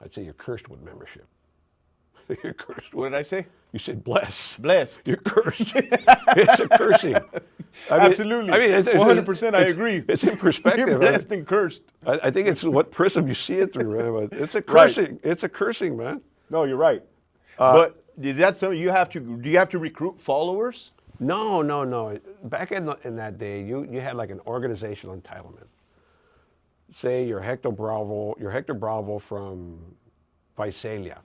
I'd say you're cursed with membership. You're cursed What with. did I say? You said blessed. Blessed. You're cursed. It's a cursing. I mean, Absolutely. I mean, 100% I agree. It's in You're perspective. blessed and cursed. I think it's what prism you see it through, man. But it's a Right. cursing. It's a cursing, man. No, you're right. Uh, But is that something you have to? Do you have to recruit followers? no, no, no. Back in that day, you had like an organizational entitlement. Say you're Hector Bravo from Visalia.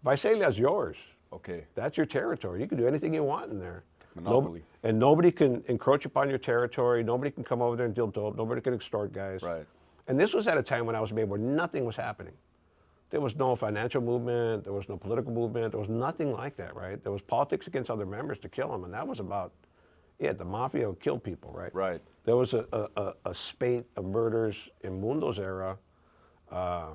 Visalia is yours. Okay. That's your territory. You can do anything you want in there. Monopoly. And nobody can encroach upon your territory. Nobody can come over there and deal dope. Nobody can extort guys. Right. And this was at a time when I was made where nothing was happening. There was no financial movement. There was no political movement. There was nothing like that, right? There was politics against other members to kill them, and that was about it. The Mafia would kill people, right? Right. There was a spate of murders in Mundo's era uh,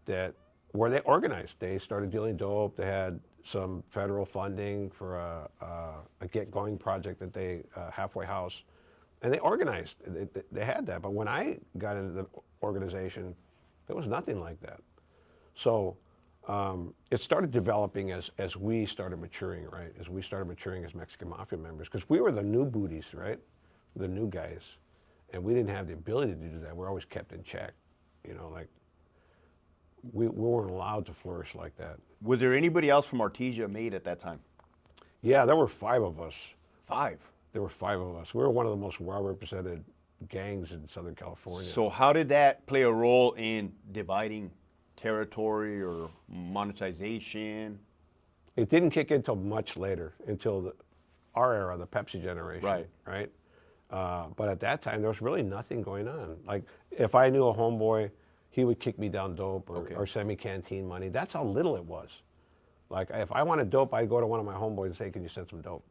that where they organized. They started dealing dope. They had some federal funding for a get going project that they halfway house, and they organized. They had that, but when I got into the organization, there was nothing like that. So it started developing as we started maturing, right? As we started maturing as Mexican Mafia members, because we were the new booties, right? The new guys, and we didn't have the ability to do that. We're always kept in check, like we weren't allowed to flourish like that. Was there anybody else from Artesia made at that time? Yeah, there were 5 of us. 5. There were 5 of us. We were one of the most well-represented gangs in Southern California. So how did that play a role in dividing territory or monetization? It didn't kick in until much later, until our era, the Pepsi generation. Right. Right. But at that time, there was really nothing going on. Like, if I knew a homeboy, he would kick me down dope or send me canteen money. That's how little it was. Like, if I wanted dope, I'd go to one of my homeboys and say, "Can you send some dope?"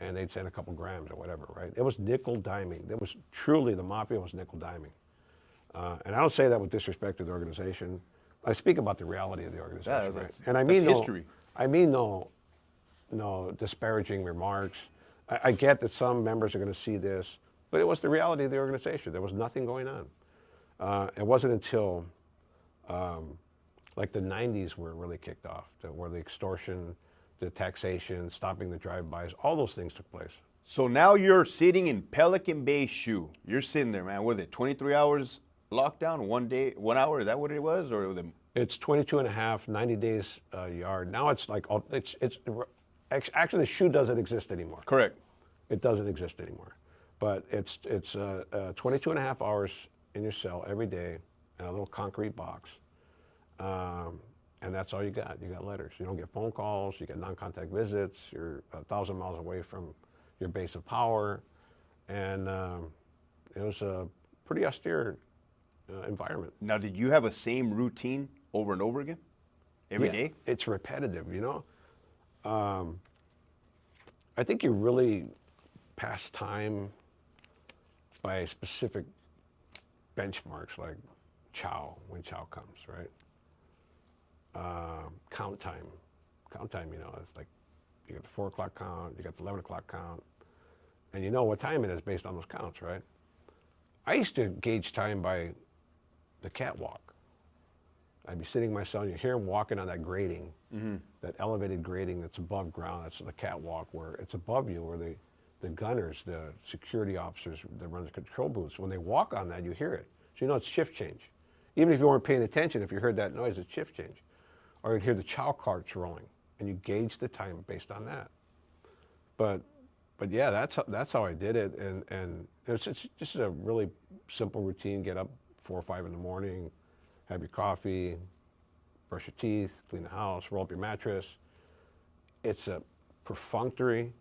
And they'd send a couple grams or whatever, right? It was nickel diming. It was truly, the Mafia was nickel diming. And I don't say that with disrespect to the organization. I speak about the reality of the organization, right? And I mean history. I mean no disparaging remarks. I get that some members are going to see this, but it was the reality of the organization. There was nothing going on. It wasn't until like the 90s where it really kicked off, where the extortion, the taxation, stopping the drive-bys, all those things took place. So now you're sitting in Pelican Bay Shoe. You're sitting there, man. Was it 23 hours lockdown, 1 day, 1 hour? Is that what it was, or was it? It's 22 and a half, 90 days yard. Now it's like, actually the shoe doesn't exist anymore. Correct. It doesn't exist anymore. But it's 22 and a half hours in your cell every day in a little concrete box. And that's all you got. You got letters. You don't get phone calls. You get non-contact visits. You're 1,000 miles away from your base of power. And it was a pretty austere environment. Now, did you have a same routine over and over again? Every day? It's repetitive, I think you really pass time by specific benchmarks like when chow comes, right? Count time. Count time, it's like you got the 4 o'clock count, you got the 11 o'clock count, and you know what time it is based on those counts, right? I used to gauge time by the catwalk. I'd be sitting in my cell and you hear him walking on that grating, that elevated grating that's above ground. That's the catwalk where it's above you, where the gunners, the security officers that run the control booths, when they walk on that, you hear it. So you know it's shift change. Even if you weren't paying attention, if you heard that noise, it's shift change. Or you'd hear the chow carts rolling, and you gauge the time based on that. But yeah, that's how I did it, and it's just a really simple routine. Get up 4 or 5 in the morning, have your coffee, brush your teeth, clean the house, roll up your mattress. It's a perfunctory